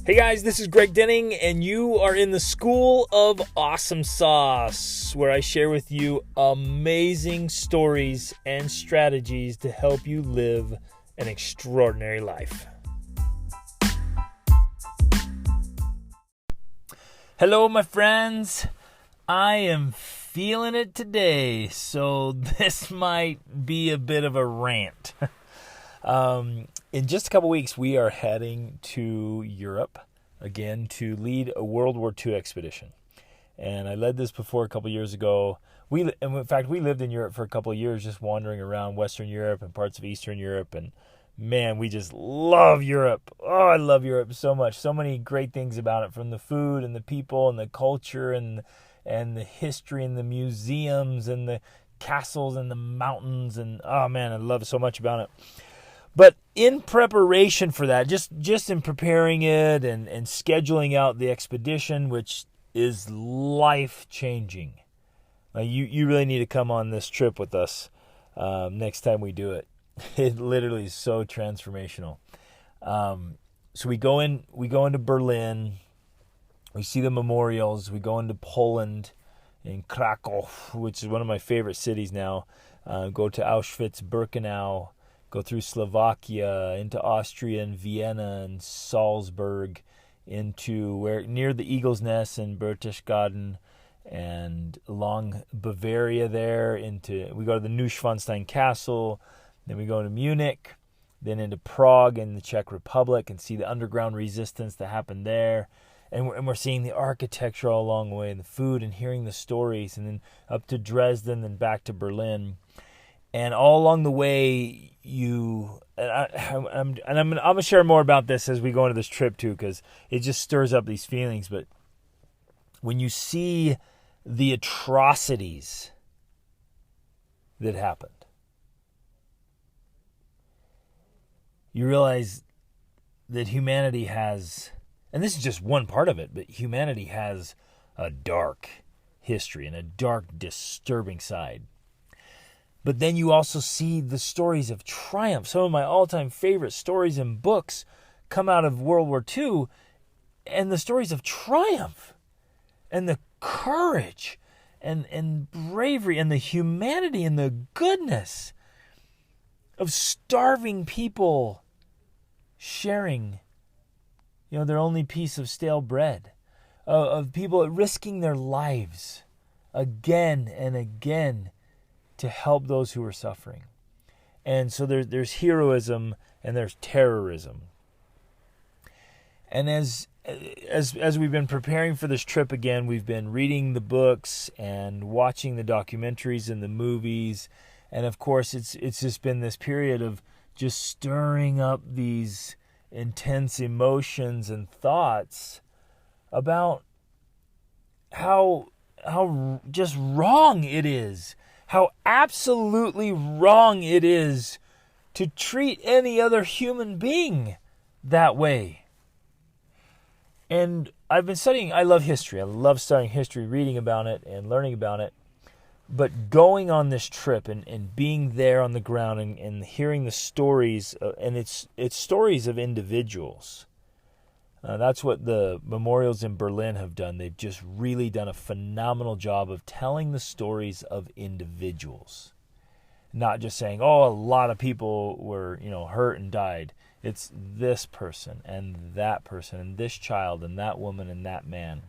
Hey guys, this is Greg Denning, and you are in the School of Awesome Sauce, where I share with you amazing stories and strategies to help you live an extraordinary life. Hello, my friends. I am feeling it today, so this might be a bit of a rant. In just a couple weeks, we are heading to Europe again to lead a World War II expedition. And I led this before a couple years ago. In fact, we lived in Europe for a couple of years, just wandering around Western Europe and parts of Eastern Europe. And man, we just love Europe. Oh, I love Europe so much. So many great things about it, from the food and the people and the culture and the history and the museums and the castles and the mountains. And oh man, I love so much about it. But in preparation for that, just in preparing it and scheduling out the expedition, which is life-changing. You really need to come on this trip with us next time we do it. It literally is so transformational. So we go into Berlin. We see the memorials. We go into Poland, in Krakow, which is one of my favorite cities now. Go to Auschwitz, Birkenau. Go through Slovakia, into Austria and Vienna and Salzburg, into near the Eagle's Nest in Berchtesgaden, and along Bavaria there we go to the Neuschwanstein Castle, then we go to Munich, then into Prague in the Czech Republic and see the underground resistance that happened there. And we're seeing the architecture all along the way, and the food, and hearing the stories, and then up to Dresden and back to Berlin. And all along the way, I'm going to share more about this as we go into this trip too, because it just stirs up these feelings. But when you see the atrocities that happened, you realize that humanity has, and this is just one part of it, but humanity has a dark history and a dark, disturbing side. But then you also see the stories of triumph. Some of my all-time favorite stories and books come out of World War II, and the stories of triumph and the courage and bravery and the humanity and the goodness of starving people sharing, their only piece of stale bread, of people risking their lives again and again to help those who are suffering. And so there's heroism and there's terrorism. And as we've been preparing for this trip again, we've been reading the books and watching the documentaries and the movies. And of course, it's just been this period of just stirring up these intense emotions and thoughts about how just wrong it is. How absolutely wrong it is to treat any other human being that way. And I've been studying, I love history. I love studying history, reading about it and learning about it. But going on this trip and being there on the ground and hearing the stories, and it's stories of individuals. That's what the memorials in Berlin have done. They've just really done a phenomenal job of telling the stories of individuals. Not just saying, a lot of people were, hurt and died. It's this person and this child and that woman and that man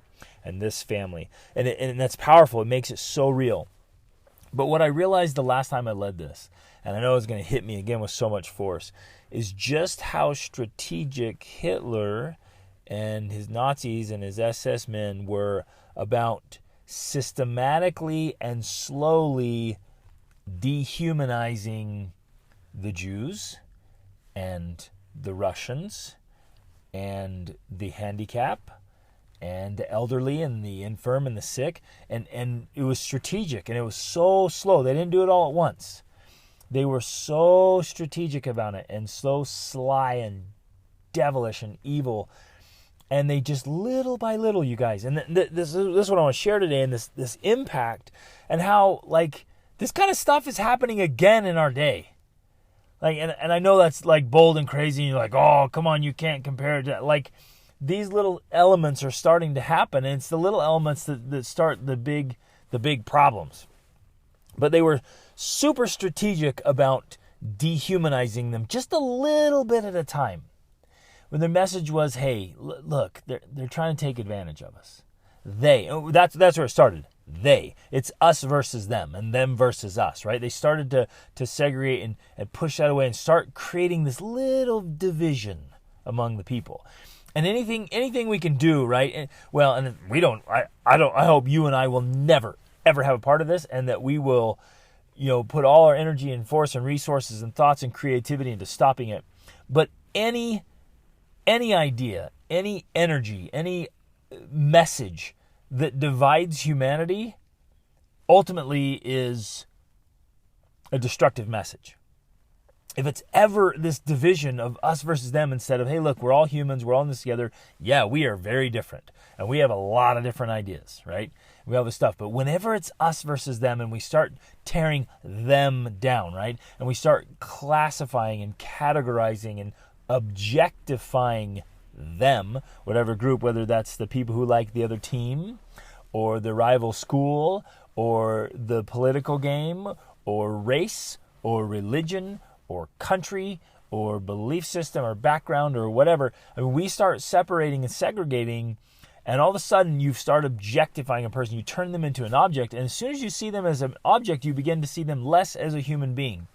and this family. And that's powerful. It makes it so real. But what I realized the last time I led this, and I know it's going to hit me again with so much force, is just how strategic Hitler and his Nazis and his SS men were about systematically and slowly dehumanizing the Jews and the Russians and the handicapped and the elderly and the infirm and the sick. And it was strategic, and it was so slow. They didn't do it all at once. They were so strategic about it, and so sly and devilish and evil. And they just little by little, you guys, and this is what I want to share today, and this impact, and how this kind of stuff is happening again in our day. And I know that's bold and crazy, and you're like, oh, come on, you can't compare it to these little elements are starting to happen, and it's the little elements that start the big problems. But they were super strategic about dehumanizing them just a little bit at a time. When their message was, hey, look, they're trying to take advantage of us. That's where it started. It's us versus them, and them versus us, right? They started to segregate and push that away and start creating this little division among the people. And anything we can do, right? And I hope you and I will never ever have a part of this, and that we will, put all our energy and force and resources and thoughts and creativity into stopping it. But any idea, any energy, any message that divides humanity ultimately is a destructive message. If it's ever this division of us versus them instead of, hey, look, we're all humans, we're all in this together. Yeah, we are very different. And we have a lot of different ideas, right? We have this stuff. But whenever it's us versus them and we start tearing them down, right? And we start classifying and categorizing and objectifying them, whatever group, whether that's the people who like the other team or the rival school or the political game or race or religion or country or belief system or background or whatever. I mean, we start separating and segregating, and all of a sudden you start objectifying a person. You turn them into an object, and as soon as you see them as an object, you begin to see them less as a human being.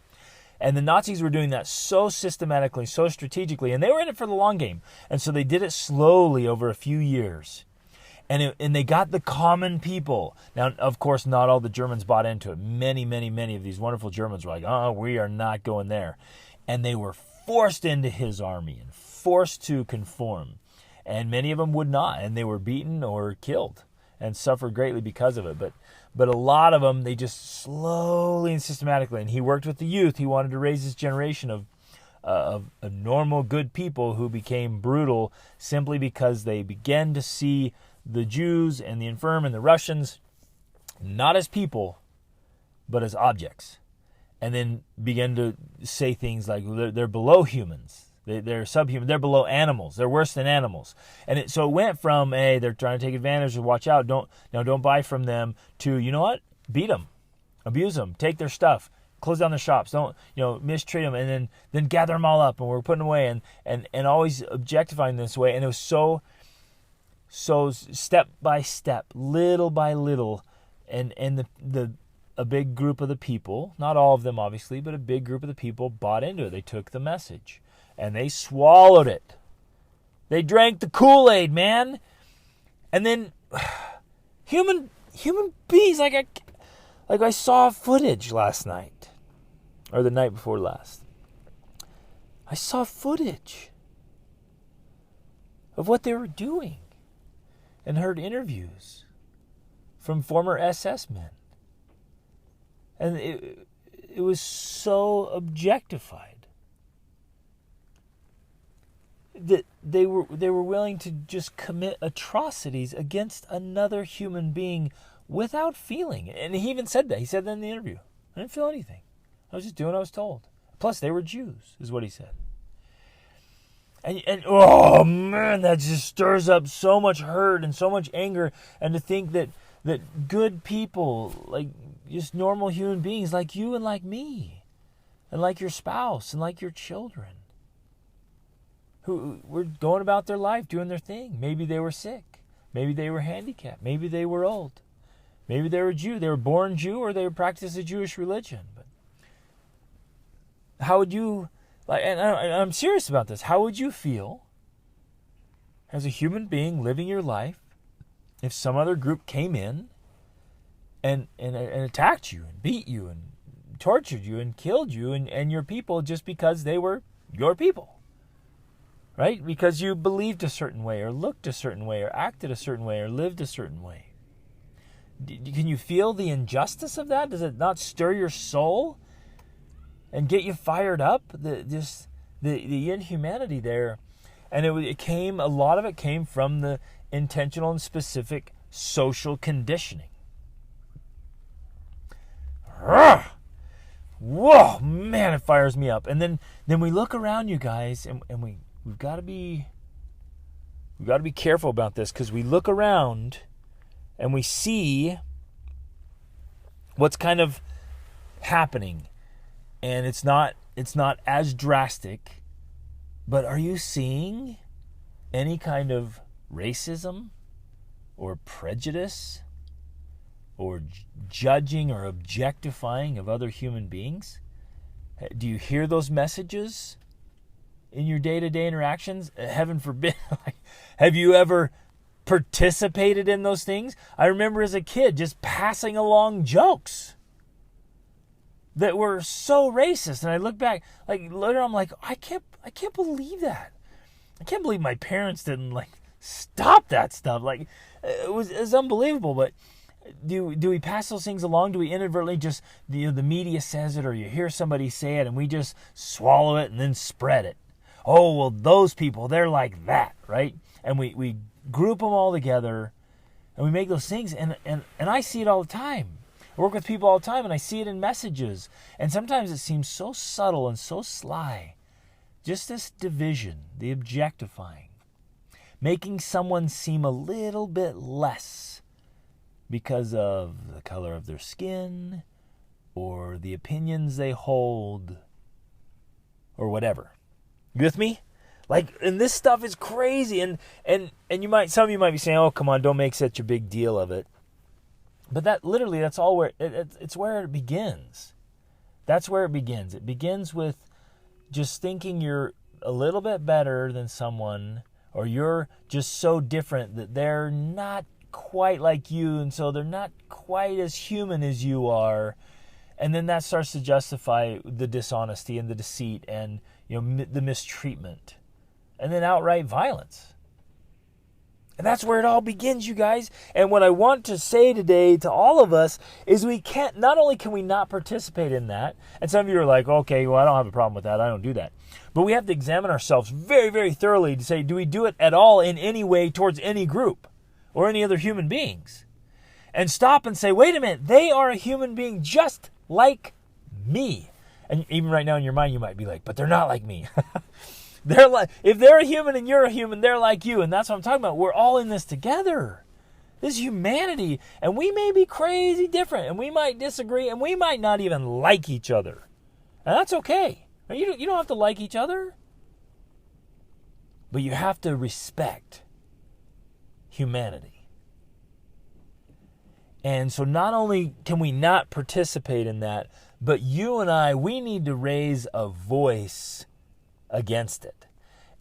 And the Nazis were doing that so systematically, so strategically, and they were in it for the long game. And so they did it slowly over a few years. And they got the common people. Now, of course, not all the Germans bought into it. Many, many, many of these wonderful Germans were like, oh, we are not going there. And they were forced into his army and forced to conform. And many of them would not. And they were beaten or killed and suffered greatly because of it. But a lot of them, they just slowly and systematically, and he worked with the youth. He wanted to raise this generation of normal, good people who became brutal simply because they began to see the Jews and the infirm and the Russians not as people, but as objects. And then began to say things like they're below humans. They're subhuman. They're below animals. They're worse than animals. And so it went from, hey, they're trying to take advantage of, watch out, don't buy from them, to, you know what? Beat them, abuse them, take their stuff, close down their shops, don't, mistreat them, and then gather them all up, and we're putting them away, and always objectifying this way. And it was so step by step, little by little, and a big group of the people, not all of them obviously, but a big group of the people bought into it. They took the message. And they swallowed it. They drank the Kool-Aid, man. And then human beings, like I saw footage last night, or the night before last. I saw footage of what they were doing, and heard interviews from former SS men, and it was so objectified that they were willing to just commit atrocities against another human being without feeling. And he even said that. He said that in the interview. I didn't feel anything. I was just doing what I was told. Plus, they were Jews, is what he said. And oh man, that just stirs up so much hurt and so much anger. And to think that good people, like just normal human beings like you and like me, and like your spouse and like your children, who were going about their life, doing their thing. Maybe they were sick. Maybe they were handicapped. Maybe they were old. Maybe they were Jew. They were born Jew, or they practiced a Jewish religion. But how would you, and I'm serious about this, how would you feel as a human being living your life if some other group came in and attacked you and beat you and tortured you and killed you and your people just because they were your people? Right? Because you believed a certain way, or looked a certain way, or acted a certain way, or lived a certain way. Can you feel the injustice of that? Does it not stir your soul and get you fired up? The inhumanity there. And a lot of it came from the intentional and specific social conditioning. Whoa, man, it fires me up. And then we look around, you guys, and we've got to be We've got to be careful about this because we look around and we see what's kind of happening. And it's not as drastic. But are you seeing any kind of racism or prejudice or judging or objectifying of other human beings? Do you hear those messages in your day-to-day interactions? Heaven forbid. Have you ever participated in those things? I remember as a kid just passing along jokes that were so racist, and I look back, later I'm like, I can't believe that. I can't believe my parents didn't stop that stuff. It was unbelievable. But do we pass those things along? Do we inadvertently just the media says it, or you hear somebody say it, and we just swallow it and then spread it? Oh, well, those people, they're like that, right? And we group them all together, and we make those things, and I see it all the time. I work with people all the time, and I see it in messages. And sometimes it seems so subtle and so sly. Just this division, the objectifying, making someone seem a little bit less because of the color of their skin or the opinions they hold or whatever. You with me? And this stuff is crazy, and some of you might be saying, "Oh, come on, don't make such a big deal of it." But that's all where it's where it begins. That's where it begins. It begins with just thinking you're a little bit better than someone, or you're just so different that they're not quite like you, and so they're not quite as human as you are. And then that starts to justify the dishonesty and the deceit and the mistreatment, and then outright violence. And that's where it all begins, you guys. And what I want to say today to all of us is not only can we not participate in that, and some of you are like, okay, well, I don't have a problem with that. I don't do that. But we have to examine ourselves very, very thoroughly to say, do we do it at all in any way towards any group or any other human beings? And stop and say, wait a minute, they are a human being just like me. And even right now in your mind, you might be like, but they're not like me. If they're a human and you're a human, they're like you. And that's what I'm talking about. We're all in this together. This is humanity. And we may be crazy different. And we might disagree. And we might not even like each other. And that's okay. You don't have to like each other. But you have to respect humanity. And so not only can we not participate in that, but you and I, we need to raise a voice against it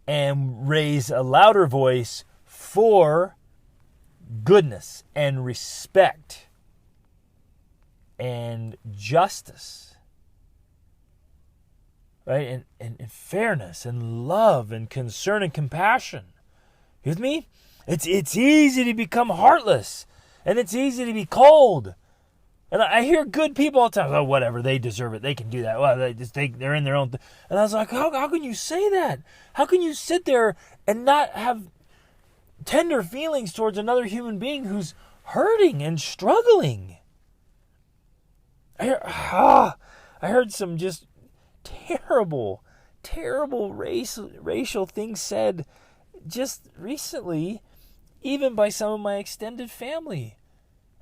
and raise a louder voice for goodness and respect and justice, right? And fairness and love and concern and compassion. You with me? It's easy to become heartless, and it's easy to be cold. And I hear good people all the time, oh, whatever, they deserve it. They can do that. Well, they're in their own And I was like, how can you say that? How can you sit there and not have tender feelings towards another human being who's hurting and struggling? I heard some just terrible racial things said just recently, even by some of my extended family.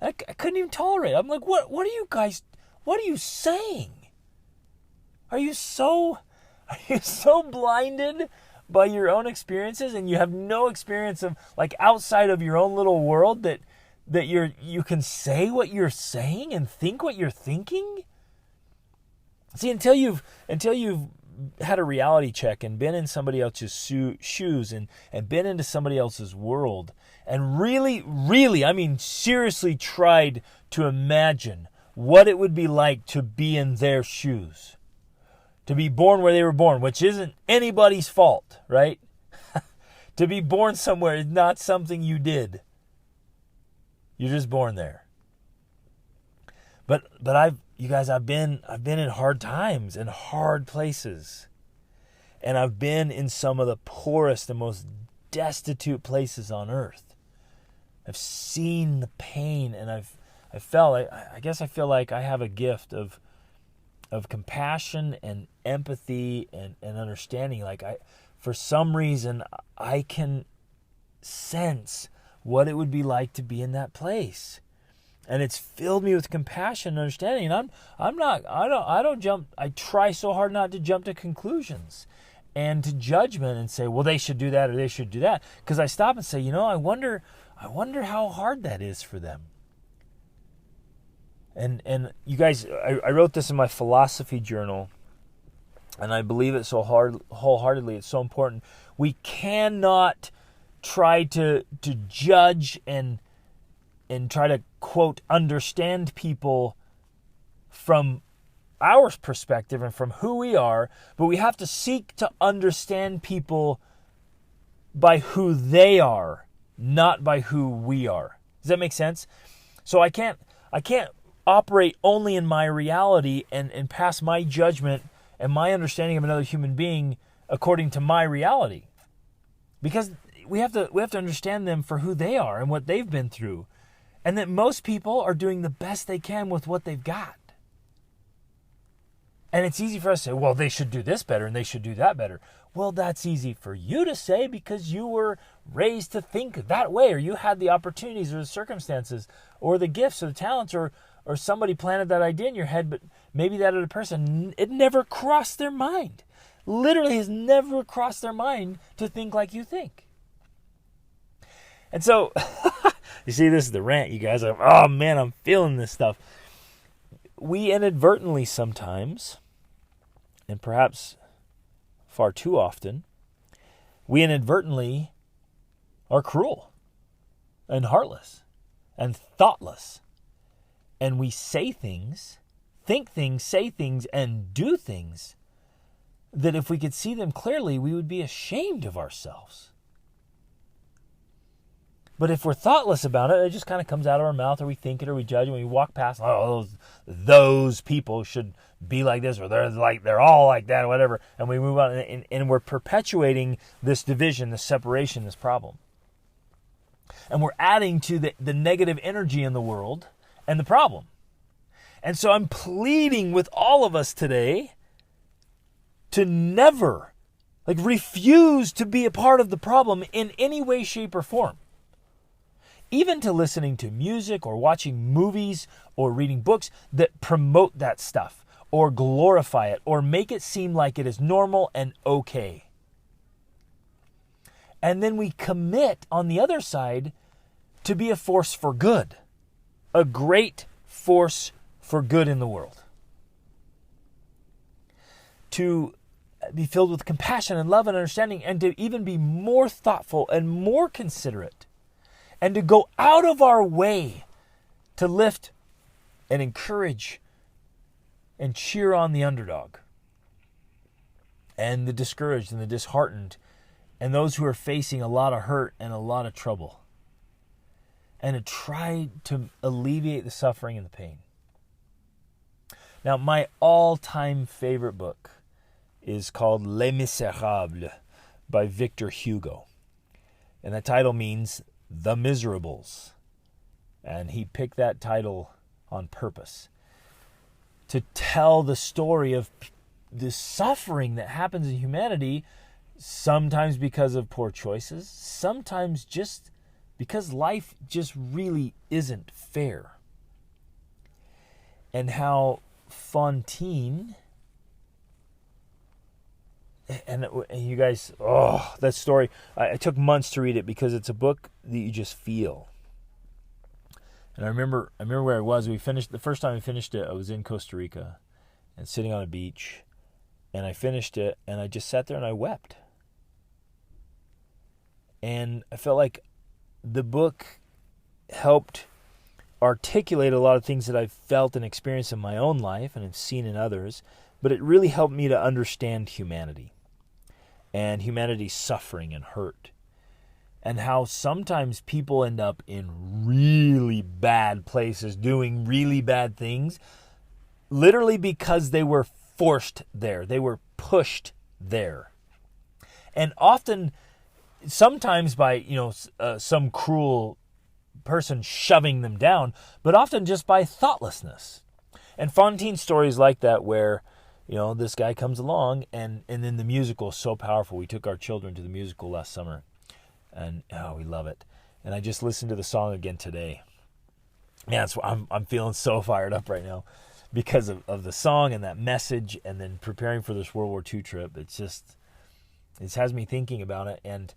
I couldn't even tolerate it. I'm like, what are you guys, what are you saying? Are you so blinded by your own experiences, and you have no experience of outside of your own little world that you can say what you're saying and think what you're thinking? See, until you've had a reality check and been in somebody else's shoes and been into somebody else's world, and really, I mean seriously tried to imagine what it would be like to be in their shoes. To be born where they were born, which isn't anybody's fault, right? To be born somewhere is not something you did. You're just born there. But I've been in hard times and hard places. And I've been in some of the poorest and most destitute places on earth. I've seen the pain, and I guess I feel like I have a gift of compassion and empathy and understanding. For some reason, I can sense what it would be like to be in that place. And it's filled me with compassion and understanding. And I don't jump. I try so hard not to jump to conclusions and to judgment and say, well, they should do that or they should do that. Because I stop and say, I wonder how hard that is for them. And you guys, I wrote this in my philosophy journal, and I believe it so wholeheartedly. It's so important. We cannot try to judge and try to, quote, understand people from our perspective and from who we are, but we have to seek to understand people by who they are, not by who we are. Does that make sense? So I can't operate only in my reality and pass my judgment and my understanding of another human being according to my reality. Because we have to understand them for who they are and what they've been through. And that most people are doing the best they can with what they've got. And it's easy for us to say, well, they should do this better and they should do that better. Well, that's easy for you to say because you were raised to think that way, or you had the opportunities or the circumstances or the gifts or the talents, or somebody planted that idea in your head, but maybe that other person, it never crossed their mind. Literally has never crossed their mind to think like you think. And so, you see, this is the rant, you guys. Oh man, I'm feeling this stuff. We inadvertently sometimes, and perhaps far too often, we inadvertently are cruel and heartless and thoughtless. And we say things, think things, say things, and do things that if we could see them clearly, we would be ashamed of ourselves. But if we're thoughtless about it, it just kind of comes out of our mouth, or we think it, or we judge it. When we walk past, those people should be like this, or they're all like that, or whatever. And we move on, and we're perpetuating this division, this separation, this problem. And we're adding to the negative energy in the world and the problem. And so I'm pleading with all of us today to never, refuse to be a part of the problem in any way, shape, or form. Even to listening to music or watching movies or reading books that promote that stuff or glorify it or make it seem like it is normal and okay. And then we commit on the other side to be a force for good, a great force for good in the world. To be filled with compassion and love and understanding, and to even be more thoughtful and more considerate. And to go out of our way to lift and encourage and cheer on the underdog and the discouraged and the disheartened and those who are facing a lot of hurt and a lot of trouble. And to try to alleviate the suffering and the pain. Now, my all-time favorite book is called Les Misérables by Victor Hugo. And the title means The Miserables. And he picked that title on purpose to tell the story of the suffering that happens in humanity, sometimes because of poor choices, sometimes just because life just really isn't fair. And how Fontaine, and you guys, that story, I took months to read it because it's a book that you just feel. And I remember where I was. The first time we finished it, I was in Costa Rica and sitting on a beach, and I finished it, and I just sat there and I wept. And I felt like the book helped articulate a lot of things that I've felt and experienced in my own life and have seen in others, but it really helped me to understand humanity and humanity's suffering and hurt, and how sometimes people end up in really bad places doing really bad things, literally because they were forced there. They were pushed there. And often, sometimes by, some cruel person shoving them down, but often just by thoughtlessness. And Fontaine's stories like that, where, this guy comes along, and then the musical is so powerful. We took our children to the musical last summer. And we love it. And I just listened to the song again today. Man, I'm feeling so fired up right now because of the song and that message, and then preparing for this World War II trip. It has me thinking about it. And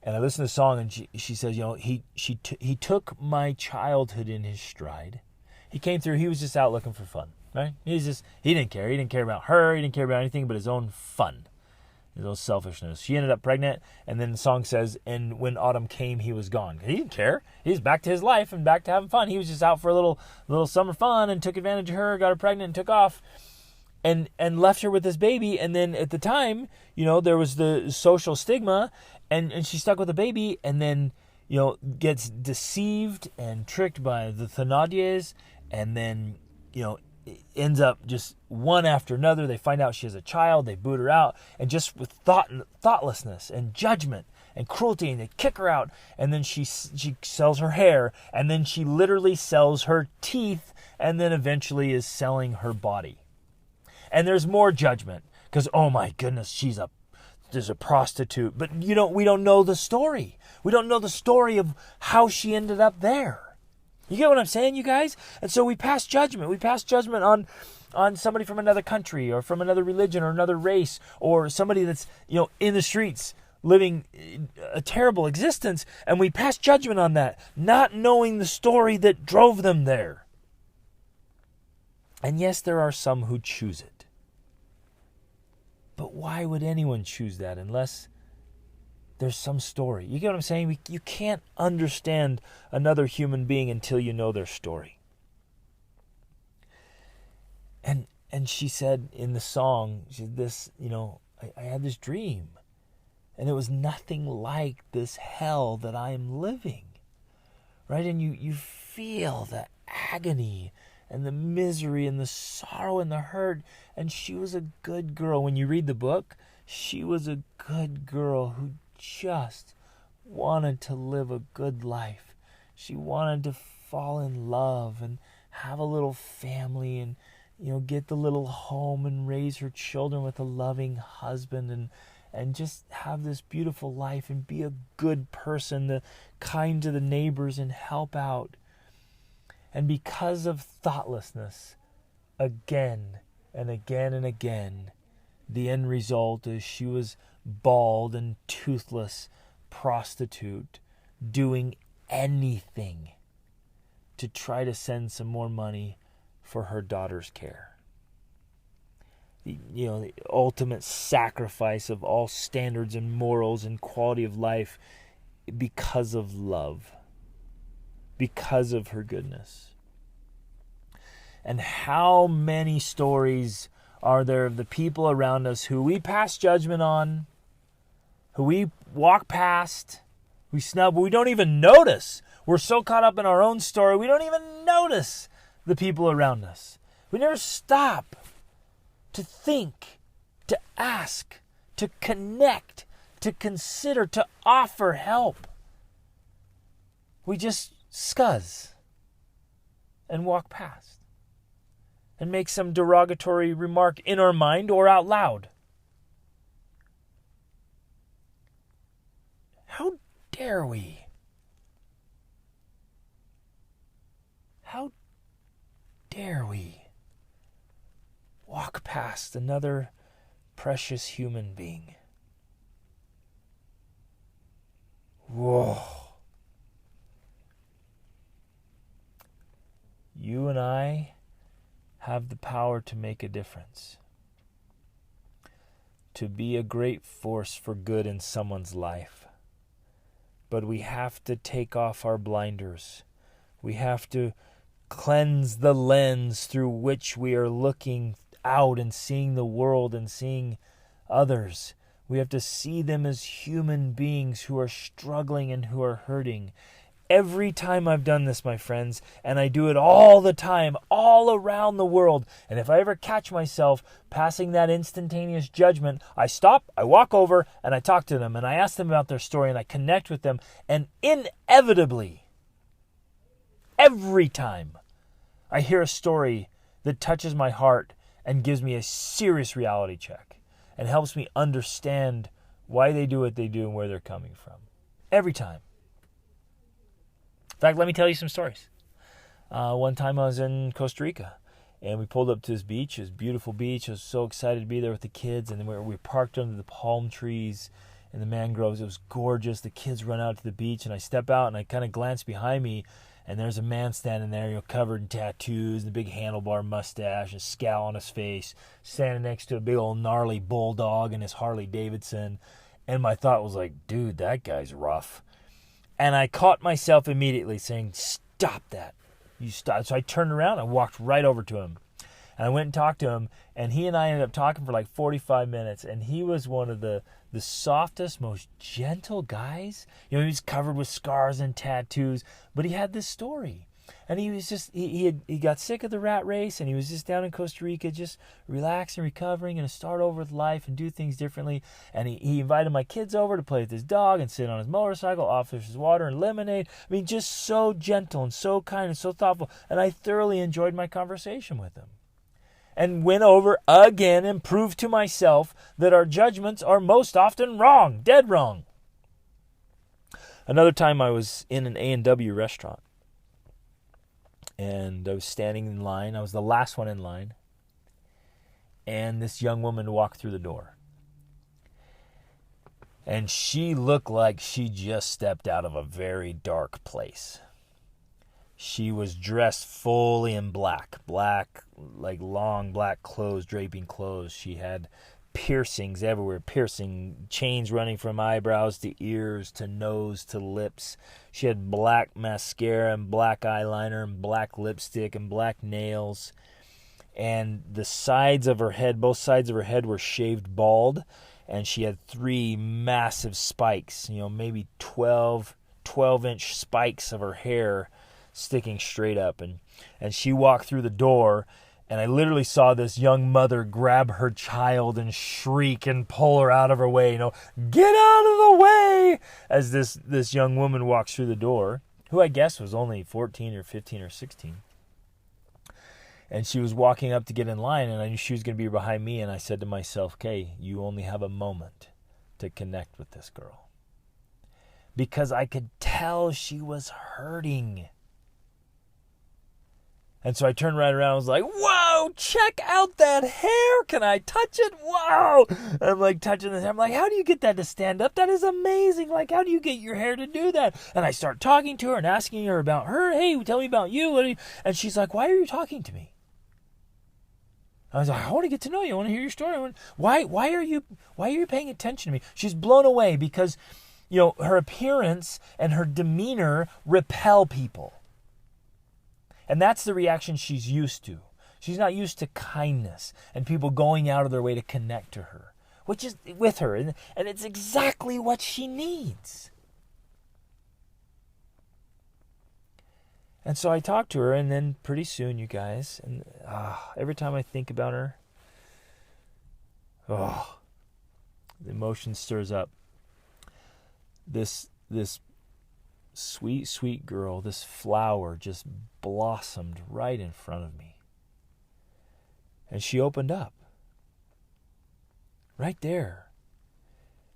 I listened to the song, and she says, he took my childhood in his stride. He came through. He was just out looking for fun, right? He didn't care. He didn't care about her. He didn't care about anything but his own fun, his own selfishness. She ended up pregnant, and then the song says, and when autumn came, he was gone. He didn't care. He was back to his life and back to having fun. He was just out for a little summer fun and took advantage of her, got her pregnant, and took off, and left her with this baby. And then at the time, there was the social stigma, and she stuck with the baby, and then gets deceived and tricked by the Thénardiers, and then ends up just one after another. They find out she has a child, they boot her out, and just with thoughtlessness and judgment and cruelty, and they kick her out. And then she sells her hair, and then she literally sells her teeth, and then eventually is selling her body. And there's more judgment because, oh my goodness, there's a prostitute. But we don't know the story. We don't know the story of how she ended up there. You get what I'm saying, you guys? And so we pass judgment. We pass judgment on somebody from another country or from another religion or another race, or somebody that's, in the streets living a terrible existence, and we pass judgment on that, not knowing the story that drove them there. And yes, there are some who choose it. But why would anyone choose that unless there's some story? You get what I'm saying? You can't understand another human being until you know their story. And she said in the song, I had this dream, and it was nothing like this hell that I am living. Right? And you feel the agony and the misery and the sorrow and the hurt. And she was a good girl. When you read the book, she was a good girl who just wanted to live a good life. She wanted to fall in love and have a little family, and get the little home and raise her children with a loving husband, and just have this beautiful life and be a good person, the kind to the neighbors, and help out. And because of thoughtlessness, again and again and again, the end result is she was bald and toothless prostitute doing anything to try to send some more money for her daughter's care. The ultimate sacrifice of all standards and morals and quality of life because of love, because of her goodness. And how many stories are there of the people around us who we pass judgment on, who we walk past, we snub, but we don't even notice. We're so caught up in our own story, we don't even notice the people around us. We never stop to think, to ask, to connect, to consider, to offer help. We just scuzz and walk past and make some derogatory remark in our mind or out loud. How dare we? How dare we walk past another precious human being? Whoa. You and I have the power to make a difference, to be a great force for good in someone's life. But we have to take off our blinders. We have to cleanse the lens through which we are looking out and seeing the world and seeing others. We have to see them as human beings who are struggling and who are hurting. Every time I've done this, my friends, and I do it all the time, all around the world, and if I ever catch myself passing that instantaneous judgment, I stop, I walk over, and I talk to them, and I ask them about their story, and I connect with them, and inevitably, every time I hear a story that touches my heart and gives me a serious reality check and helps me understand why they do what they do and where they're coming from. Every time. In fact, let me tell you some stories. One time I was in Costa Rica, and we pulled up to this beach. It was a beautiful beach. I was so excited to be there with the kids, and then we parked under the palm trees and the mangroves. It was gorgeous. The kids run out to the beach, and I step out, and I kind of glance behind me, and there's a man standing there, covered in tattoos, and a big handlebar mustache, a scowl on his face, standing next to a big old gnarly bulldog and his Harley Davidson. And my thought was like, dude, that guy's rough. And I caught myself immediately saying, stop that. You stop. So I turned around and walked right over to him. And I went and talked to him, and he and I ended up talking for like 45 minutes, and he was one of the softest, most gentle guys. He was covered with scars and tattoos, but he had this story. And he was just, he got sick of the rat race, and he was just down in Costa Rica, just relaxing, recovering, and to start over with life and do things differently. And he invited my kids over to play with his dog and sit on his motorcycle, offer his water and lemonade. I mean, just so gentle and so kind and so thoughtful. And I thoroughly enjoyed my conversation with him. And went over again and proved to myself that our judgments are most often wrong, dead wrong. Another time I was in an A&W restaurant, and I was standing in line. I was the last one in line, and this young woman walked through the door. And she looked like she just stepped out of a very dark place. She was dressed fully in black, like long black clothes, draping clothes. She had piercings everywhere, piercing chains running from eyebrows to ears to nose to lips. She had black mascara and black eyeliner and black lipstick and black nails. And the sides of her head, both sides of her head were shaved bald. And she had 3 massive spikes, maybe 12-inch spikes of her hair sticking straight up, and she walked through the door, and I literally saw this young mother grab her child and shriek and pull her out of her way, get out of the way, as this young woman walks through the door, who I guess was only 14 or 15 or 16. And she was walking up to get in line, and I knew she was going to be behind me, and I said to myself, okay, you only have a moment to connect with this girl. Because I could tell she was hurting. And so I turned right around and was like, whoa, check out that hair. Can I touch it? Wow. And I'm like touching the hair. I'm like, how do you get that to stand up? That is amazing. Like, how do you get your hair to do that? And I start talking to her and asking her about her. Hey, tell me about you. And she's like, why are you talking to me? I was like, I want to get to know you. I want to hear your story. Why are you paying attention to me? She's blown away because, her appearance and her demeanor repel people. And that's the reaction she's used to. She's not used to kindness and people going out of their way to connect to her, which is with her. And it's exactly what she needs. And so I talked to her, and then pretty soon, you guys, and every time I think about her, the emotion stirs up. This sweet, sweet girl, this flower just blossomed right in front of me. And she opened up. Right there.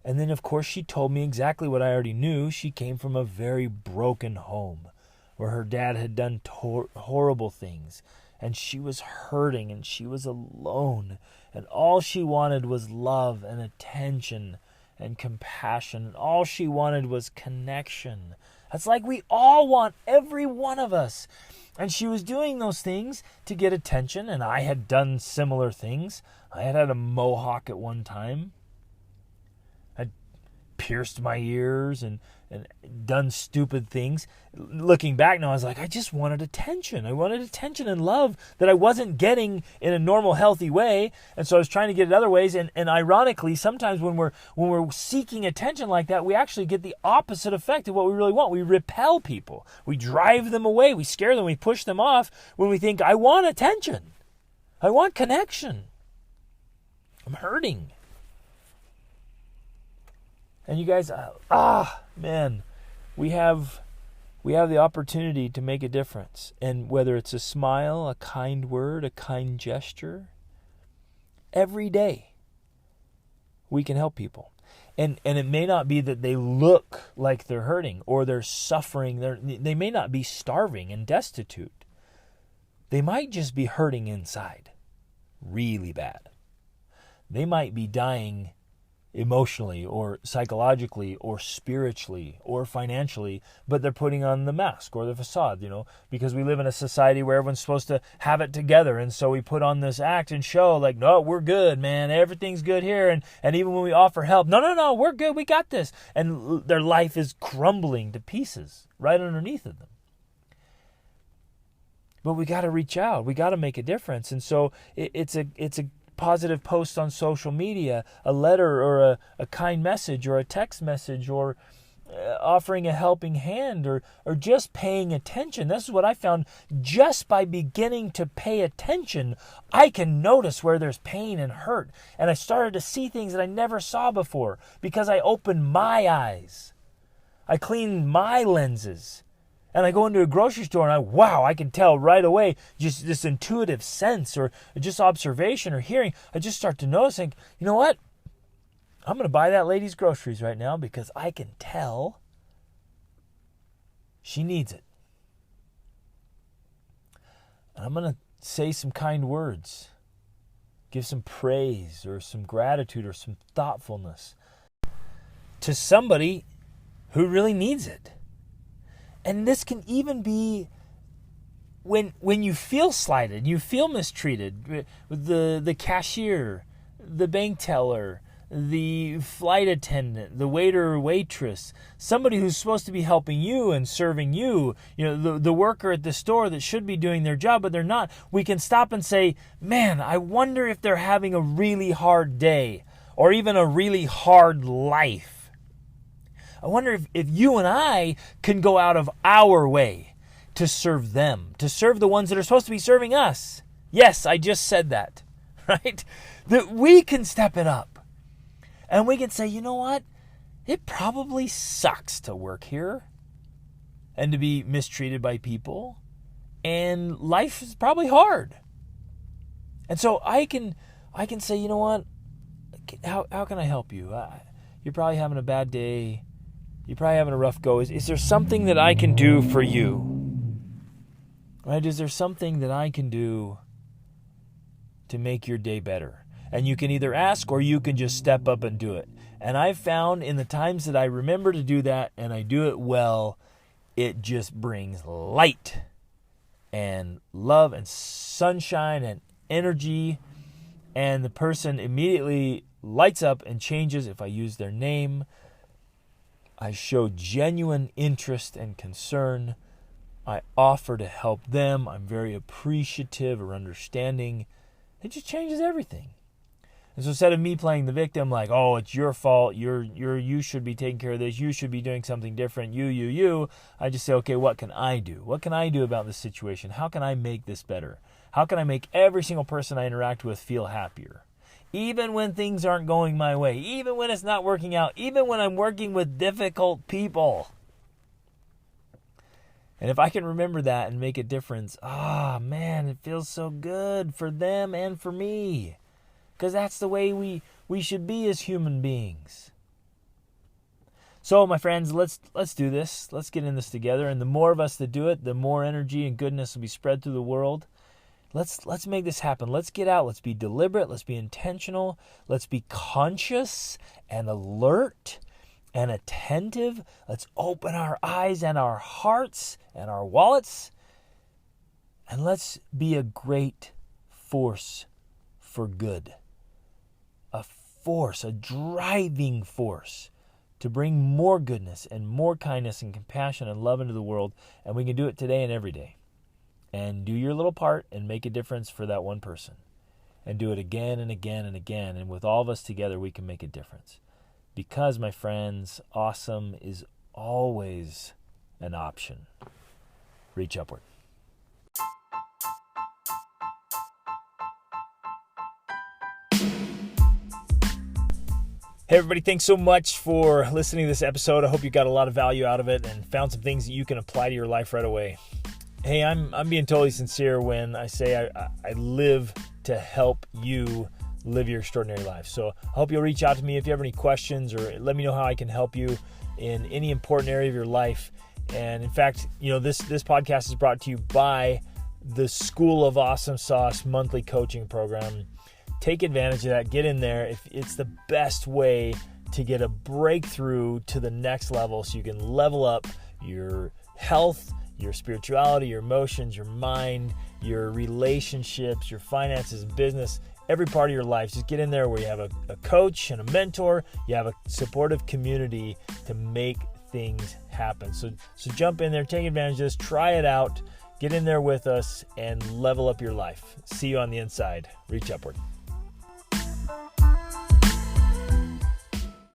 And then, of course, she told me exactly what I already knew. She came from a very broken home where her dad had done horrible things. And she was hurting and she was alone. And all she wanted was love and attention and compassion. And all she wanted was connection. That's like we all want, every one of us. And she was doing those things to get attention, and I had done similar things. I had a mohawk at one time. I'd pierced my ears and done stupid things. Looking back now, I was like, I just wanted attention. I wanted attention and love that I wasn't getting in a normal, healthy way. And so I was trying to get it other ways. And ironically, sometimes when we're seeking attention like that, we actually get the opposite effect of what we really want. We repel people. We drive them away. We scare them. We push them off when we think, I want attention. I want connection. I'm hurting. And you guys, man, we have the opportunity to make a difference. And whether it's a smile, a kind word, a kind gesture, every day we can help people. And it may not be that they look like they're hurting or they're suffering. They may not be starving and destitute. They might just be hurting inside really bad. They might be dying emotionally or psychologically or spiritually or financially, but they're putting on the mask or the facade, because we live in a society where everyone's supposed to have it together. And so we put on this act and show like, no, we're good, man. Everything's good here. And even when we offer help, no, we're good. We got this. And their life is crumbling to pieces right underneath of them. But we got to reach out. We got to make a difference. And so it's a positive post on social media, a letter or a kind message or a text message or offering a helping hand or just paying attention. This is what I found. Just by beginning to pay attention, I can notice where there's pain and hurt. And I started to see things that I never saw before because I opened my eyes. I cleaned my lenses. And I go into a grocery store and I can tell right away, just this intuitive sense or just observation or hearing. I just start to notice, you know what? I'm going to buy that lady's groceries right now because I can tell she needs it. And I'm going to say some kind words, give some praise or some gratitude or some thoughtfulness to somebody who really needs it. And this can even be when you feel slighted, you feel mistreated with the cashier, the bank teller, the flight attendant, the waiter or waitress, somebody who's supposed to be helping you and serving you, the worker at the store that should be doing their job, but they're not. We can stop and say, man, I wonder if they're having a really hard day or even a really hard life. I wonder if you and I can go out of our way to serve them, to serve the ones that are supposed to be serving us. Yes, I just said that, right? That we can step it up. And we can say, you know what? It probably sucks to work here and to be mistreated by people. And life is probably hard. And so I can say, you know what? How can I help you? You're probably having a bad day. You're probably having a rough go. Is there something that I can do for you? Right? Is there something that I can do to make your day better? And you can either ask or you can just step up and do it. And I've found in the times that I remember to do that and I do it well, it just brings light and love and sunshine and energy. And the person immediately lights up and changes if I use their name. I show genuine interest and concern. I offer to help them. I'm very appreciative or understanding. It just changes everything. And so instead of me playing the victim, like, oh, it's your fault. You should be taking care of this. You should be doing something different. You. I just say, okay, what can I do? What can I do about this situation? How can I make this better? How can I make every single person I interact with feel happier? Even when things aren't going my way, even when it's not working out, even when I'm working with difficult people. And if I can remember that and make a difference, man, it feels so good for them and for me. Because that's the way we should be as human beings. So, my friends, let's do this. Let's get in this together. And the more of us that do it, the more energy and goodness will be spread through the world. Let's make this happen. Let's get out. Let's be deliberate. Let's be intentional. Let's be conscious and alert and attentive. Let's open our eyes and our hearts and our wallets. And let's be a great force for good. A force, a driving force to bring more goodness and more kindness and compassion and love into the world. And we can do it today and every day. And do your little part and make a difference for that one person. And do it again and again and again. And with all of us together, we can make a difference. Because, my friends, awesome is always an option. Reach upward. Hey everybody, thanks so much for listening to this episode. I hope you got a lot of value out of it and found some things that you can apply to your life right away. Hey, I'm being totally sincere when I say I live to help you live your extraordinary life. So I hope you'll reach out to me if you have any questions, or let me know how I can help you in any important area of your life. And in fact, this podcast is brought to you by the School of Awesome Sauce monthly coaching program. Take advantage of that. Get in there. It's the best way to get a breakthrough to the next level, so you can level up your health, your spirituality, your emotions, your mind, your relationships, your finances, business, every part of your life. Just get in there where you have a coach and a mentor, you have a supportive community to make things happen. So jump in there, take advantage of this, try it out, get in there with us, and level up your life. See you on the inside. Reach upward.